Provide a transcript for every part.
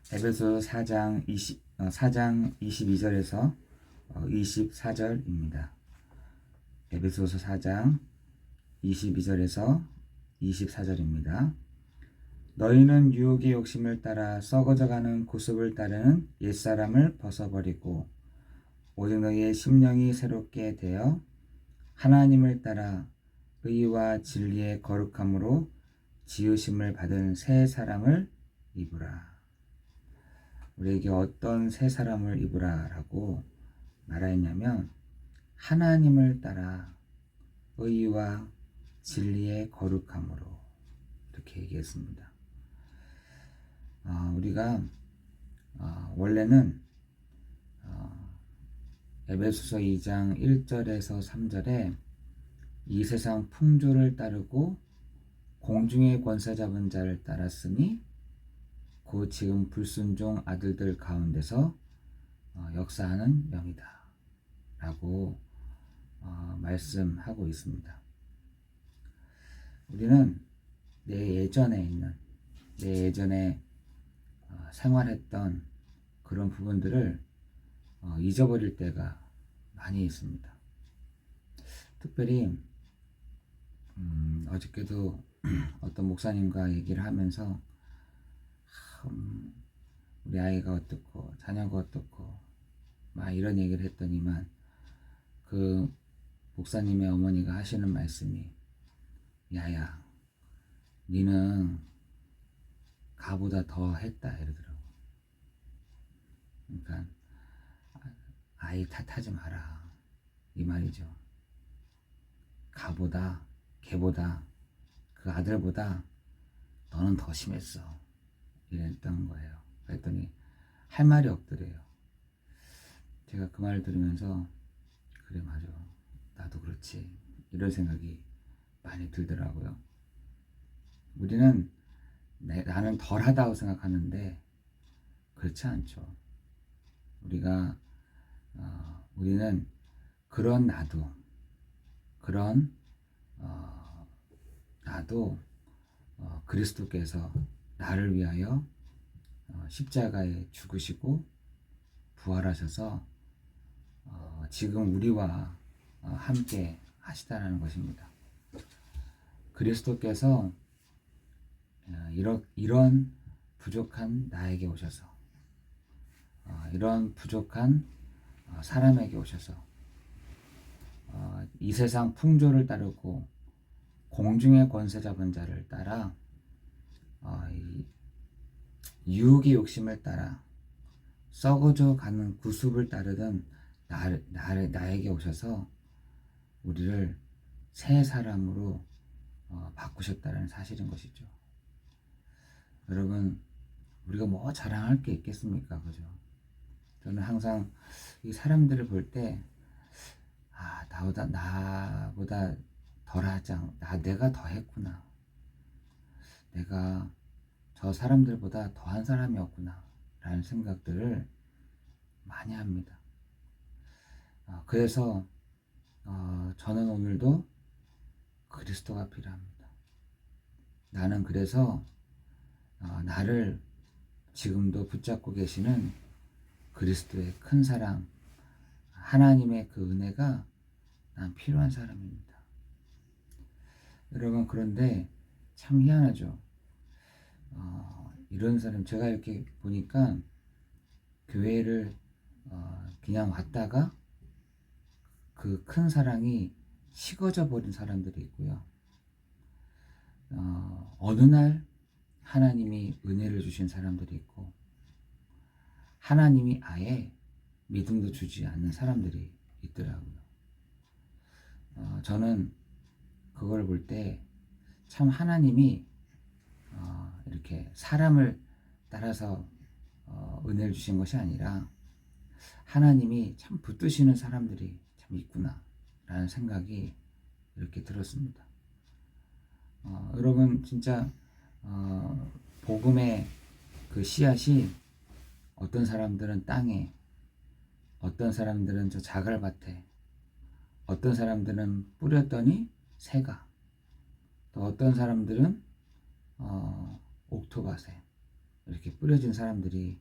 에베소 4장 22절에서 24절입니다. 에베소서 4장 22절에서 24절입니다. 너희는 유혹의 욕심을 따라 썩어져가는 구습을 따르는 옛사람을 벗어버리고 오직 너희의 심령이 새롭게 되어 하나님을 따라 의와 진리의 거룩함으로 지으심을 받은 새 사람을 입으라. 우리에게 어떤 새 사람을 입으라 라고 말하였냐면 하나님을 따라 의와 진리의 거룩함으로 이렇게 얘기했습니다. 우리가 원래는 에베소서 2장 1절에서 3절에 이 세상 풍조를 따르고 공중의 권세 잡은 자를 따랐으니 곧 지금 불순종 아들들 가운데서 역사하는 영이다 라고 말씀하고 있습니다. 우리는 내 예전에 생활했던 그런 부분들을 잊어버릴 때가 많이 있습니다. 특별히 어저께도 어떤 목사님과 얘기를 하면서 우리 아이가 어떻고 자녀가 어떻고 막 이런 얘기를 했더니만 그 목사님의 어머니가 하시는 말씀이 야야 니는 가보다 더 했다 이러더라고. 그러니까 아이 탓하지 마라 이 말이죠. 걔보다 그 아들보다 너는 더 심했어 이랬던 거예요. 그랬더니 할 말이 없더래요. 제가 그 말을 들으면서 그래 맞아 나도 그렇지 이런 생각이 많이 들더라고요. 우리는 나는 덜하다고 생각하는데 그렇지 않죠. 우리는 그런 나도 그리스도께서 나를 위하여 십자가에 죽으시고 부활하셔서 지금 우리와 함께 하시다라는 것입니다. 그리스도께서 이런 부족한 나에게 오셔서 이런 부족한 사람에게 오셔서 이 세상 풍조를 따르고 공중의 권세 잡은 자를 따라 유혹의 욕심을 따라 썩어져 가는 구습을 따르던 나에게 오셔서 우리를 새 사람으로 바꾸셨다는 사실인 것이죠. 여러분 우리가 뭐 자랑할 게 있겠습니까? 그죠? 저는 항상 이 사람들을 볼 때 나보다 덜하지 내가 더 했구나. 내가 저 사람들보다 더한 사람이었구나 라는 생각들을 많이 합니다. 그래서 저는 오늘도 그리스도가 필요합니다. 나는 그래서 나를 지금도 붙잡고 계시는 그리스도의 큰 사랑, 하나님의 그 은혜가 난 필요한 사람입니다. 여러분 그런데 참 희한하죠. 이런 사람 제가 이렇게 보니까 교회를 그냥 왔다가 그 큰 사랑이 식어져 버린 사람들이 있고요. 어느 날 하나님이 은혜를 주신 사람들이 있고 하나님이 아예 믿음도 주지 않는 사람들이 있더라고요. 저는 그걸 볼 때 참 하나님이 이렇게 사람을 따라서 은혜를 주신 것이 아니라 하나님이 참 붙드시는 사람들이 참 있구나 라는 생각이 이렇게 들었습니다. 여러분 진짜 복음의 그 씨앗이 어떤 사람들은 땅에, 어떤 사람들은 저 자갈밭에, 어떤 사람들은 뿌렸더니 새가, 또 어떤 사람들은 옥토밭에 이렇게 뿌려진 사람들이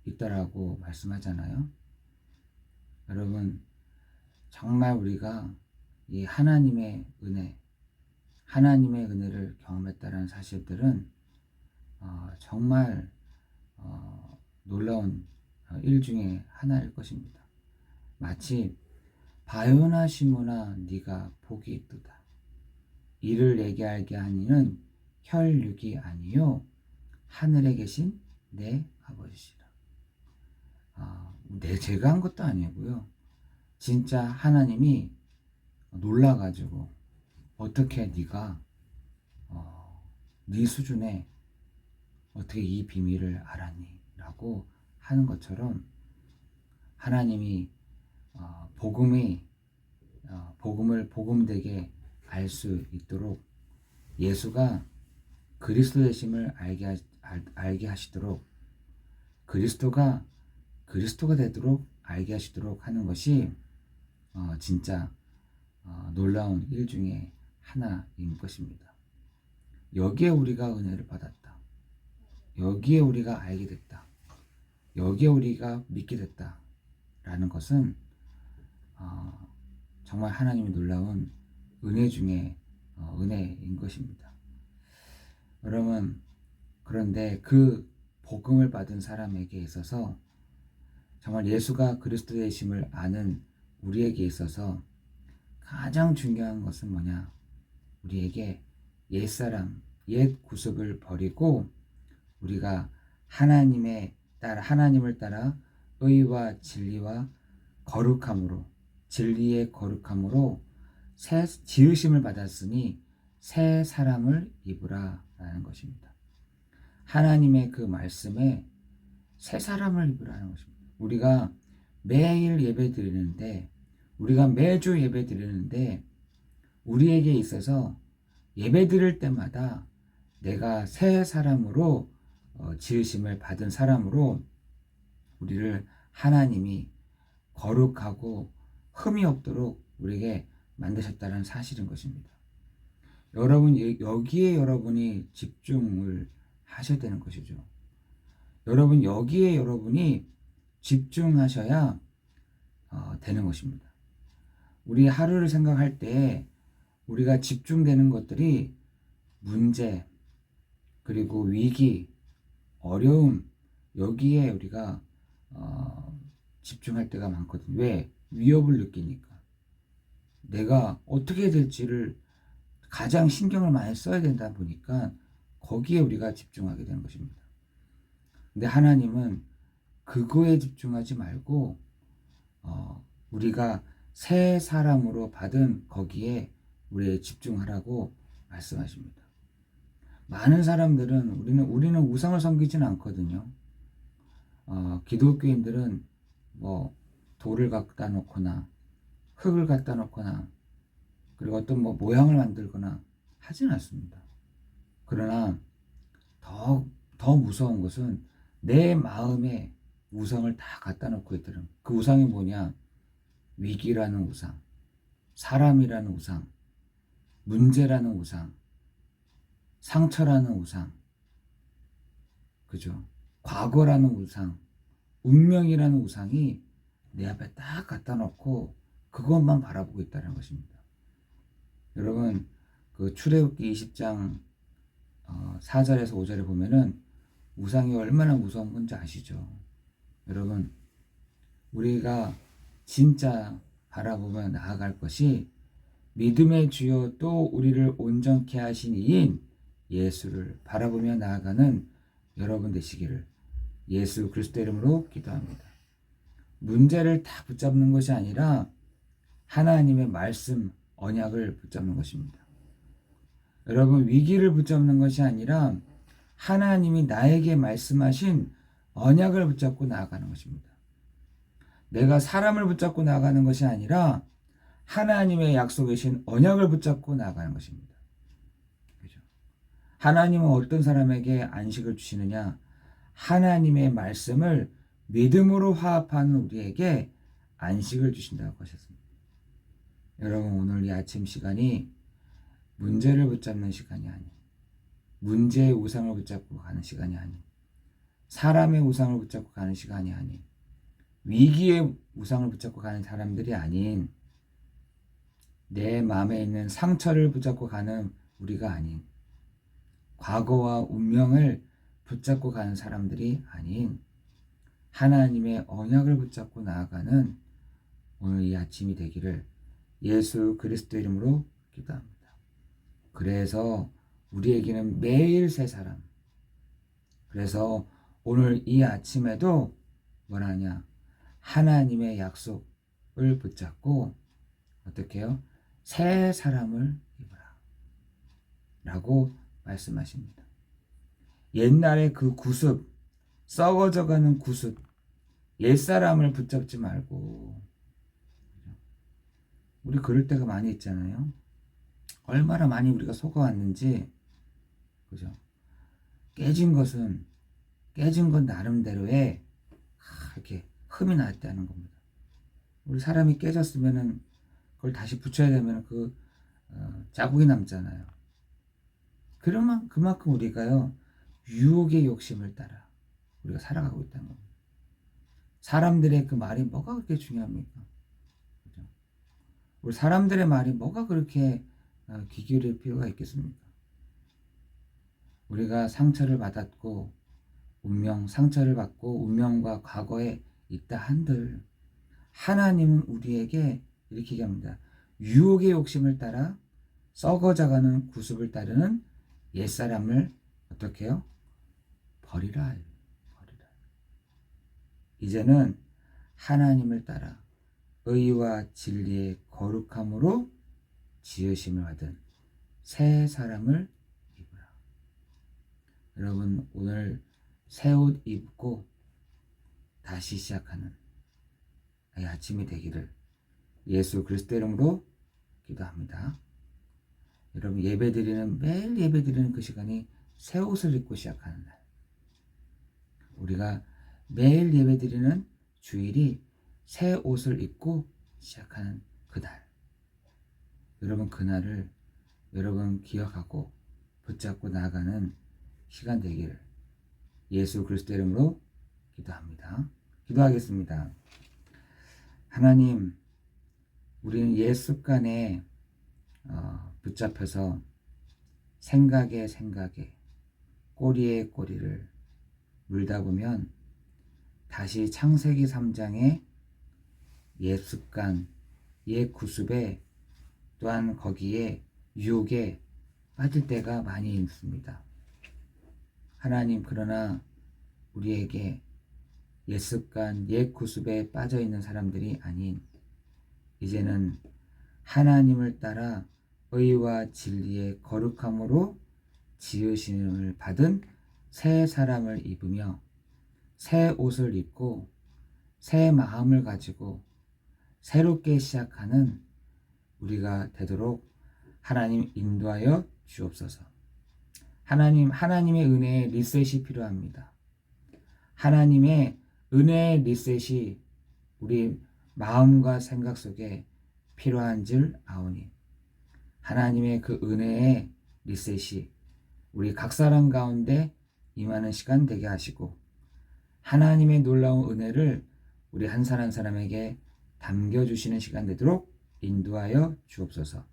있다라고 말씀하잖아요. 여러분, 정말 우리가 이 하나님의 은혜를 경험했다는 사실들은 정말 놀라운 일 중에 하나일 것입니다. 마치 바요나 시모나 네가 복이 있도다. 이를 내게 알게 하니는 혈육이 아니요 하늘에 계신 내 아버지시라. 제가 한 것도 아니고요. 진짜 하나님이 놀라가지고 어떻게 네가 네 수준에 어떻게 이 비밀을 알았니? 라고 하는 것처럼 하나님이 복음을 복음되게 알 수 있도록 예수가 그리스도의심을 알게 하시도록 그리스도가 되도록 알게 하시도록 하는 것이 진짜 놀라운 일 중에 하나인 것입니다. 여기에 우리가 은혜를 받았다. 여기에 우리가 알게 됐다. 여기에 우리가 믿게 됐다. 라는 것은 정말 하나님이 놀라운 은혜 중에 은혜인 것입니다. 여러분, 그런데 그 복음을 받은 사람에게 있어서 정말 예수가 그리스도의 심을 아는 우리에게 있어서 가장 중요한 것은 뭐냐? 우리에게 옛 구습을 버리고 우리가 하나님을 따라 의와 진리와 거룩함으로 진리의 거룩함으로 새 지으심을 받았으니 새 사람을 입으라 라는 것입니다. 하나님의 그 말씀에 새 사람을 입으라는 것입니다. 우리가 매일 예배 드리는데 우리가 매주 예배 드리는데 우리에게 있어서 예배 드릴 때마다 내가 새 사람으로 지으심을 받은 사람으로 우리를 하나님이 거룩하고 흠이 없도록 우리에게 만드셨다는 사실인 것입니다. 여기에 여러분이 집중을 하셔야 되는 것이죠. 여기에 여러분이 집중하셔야 되는 것입니다. 우리 하루를 생각할 때 우리가 집중되는 것들이 문제, 그리고 위기, 어려움, 여기에 우리가 집중할 때가 많거든요. 왜? 위협을 느끼니까. 내가 어떻게 될지를 가장 신경을 많이 써야 된다 보니까 거기에 우리가 집중하게 되는 것입니다. 근데 하나님은 그거에 집중하지 말고 우리가 새 사람으로 받은 거기에 우리에 집중하라고 말씀하십니다. 많은 사람들은 우리는 우상을 섬기진 않거든요. 기독교인들은 뭐 돌을 갖다 놓거나 흙을 갖다 놓거나 그리고 어떤 모양을 만들거나 하진 않습니다. 그러나 더 무서운 것은 내 마음에 우상을 다 갖다 놓고 있더라. 그 우상이 뭐냐? 위기라는 우상, 사람이라는 우상, 문제라는 우상, 상처라는 우상, 그죠? 과거라는 우상, 운명이라는 우상이 내 앞에 딱 갖다 놓고 그것만 바라보고 있다는 것입니다. 여러분, 그 출애굽기 20장 4절에서 5절에 보면은 우상이 얼마나 무서운 건지 아시죠? 여러분, 우리가 진짜 바라보며 나아갈 것이 믿음의 주요 또 우리를 온전케 하신 이인 예수를 바라보며 나아가는 여러분 되시기를 예수 그리스도 이름으로 기도합니다. 문제를 다 붙잡는 것이 아니라 하나님의 말씀, 언약을 붙잡는 것입니다. 여러분, 위기를 붙잡는 것이 아니라 하나님이 나에게 말씀하신 언약을 붙잡고 나아가는 것입니다. 내가 사람을 붙잡고 나아가는 것이 아니라 하나님의 약속이신 언약을 붙잡고 나아가는 것입니다. 그죠? 하나님은 어떤 사람에게 안식을 주시느냐? 하나님의 말씀을 믿음으로 화합하는 우리에게 안식을 주신다고 하셨습니다. 여러분, 오늘 이 아침 시간이 문제를 붙잡는 시간이 아니에요. 문제의 우상을 붙잡고 가는 시간이 아니에요. 사람의 우상을 붙잡고 가는 시간이 아닌, 위기의 우상을 붙잡고 가는 사람들이 아닌, 내 마음에 있는 상처를 붙잡고 가는 우리가 아닌, 과거와 운명을 붙잡고 가는 사람들이 아닌, 하나님의 언약을 붙잡고 나아가는 오늘 이 아침이 되기를 예수 그리스도 이름으로 기도합니다. 그래서 우리에게는 매일 새 사람. 그래서 오늘 이 아침에도 뭐라냐? 하나님의 약속을 붙잡고 어떻게 해요? 새 사람을 입으라 라고 말씀하십니다. 옛날에 그 구습, 썩어져가는 구습, 옛사람을 붙잡지 말고, 우리 그럴 때가 많이 있잖아요. 얼마나 많이 우리가 속아왔는지, 그죠? 깨진 건 나름대로의 이렇게 흠이 났다는 겁니다. 우리 사람이 깨졌으면은 그걸 다시 붙여야 되면 자국이 남잖아요. 그러면 그만큼 우리가요, 유혹의 욕심을 따라 우리가 살아가고 있다는 겁니다. 사람들의 그 말이 뭐가 그렇게 중요합니까? 그죠? 우리 사람들의 말이 뭐가 그렇게 귀 기울일 필요가 있겠습니까? 우리가 상처를 받았고 상처를 받고 운명과 과거에 있다 한들 하나님은 우리에게 이렇게 얘기합니다. 유혹의 욕심을 따라 썩어져가는 구습을 따르는 옛사람을 어떻게 해요? 버리라. 이제는 하나님을 따라 의와 진리의 거룩함으로 지으심을 받은 새 사람을 입으라. 여러분, 오늘 새 옷 입고 다시 시작하는 이 아침이 되기를 예수 그리스도 이름으로 기도합니다. 여러분, 매일 예배드리는 그 시간이 새 옷을 입고 시작하는 날. 우리가 매일 예배드리는 주일이 새 옷을 입고 시작하는 그날. 여러분, 그날을 여러분 기억하고 붙잡고 나아가는 시간 되기를 예수 그리스도 이름으로 기도합니다. 기도하겠습니다. 하나님, 우리는 옛 습관에 붙잡혀서 생각에 꼬리에 꼬리를 물다 보면 다시 창세기 3장의 옛 습관, 옛 구습에 또한 거기에 유혹에 빠질 때가 많이 있습니다. 하나님, 그러나 우리에게 옛 습관, 옛 구습에 빠져 있는 사람들이 아닌 이제는 하나님을 따라 의와 진리의 거룩함으로 지으심을 받은 새 사람을 입으며 새 옷을 입고 새 마음을 가지고 새롭게 시작하는 우리가 되도록 하나님 인도하여 주옵소서. 하나님의 은혜의 리셋이 필요합니다. 하나님의 은혜의 리셋이 우리 마음과 생각 속에 필요한 줄 아오니 하나님의 그 은혜의 리셋이 우리 각 사람 가운데 임하는 시간 되게 하시고 하나님의 놀라운 은혜를 우리 한 사람 한 사람에게 담겨주시는 시간 되도록 인도하여 주옵소서.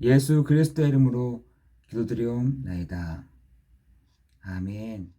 예수 그리스도의 이름으로 기도드리옵나이다. 아멘.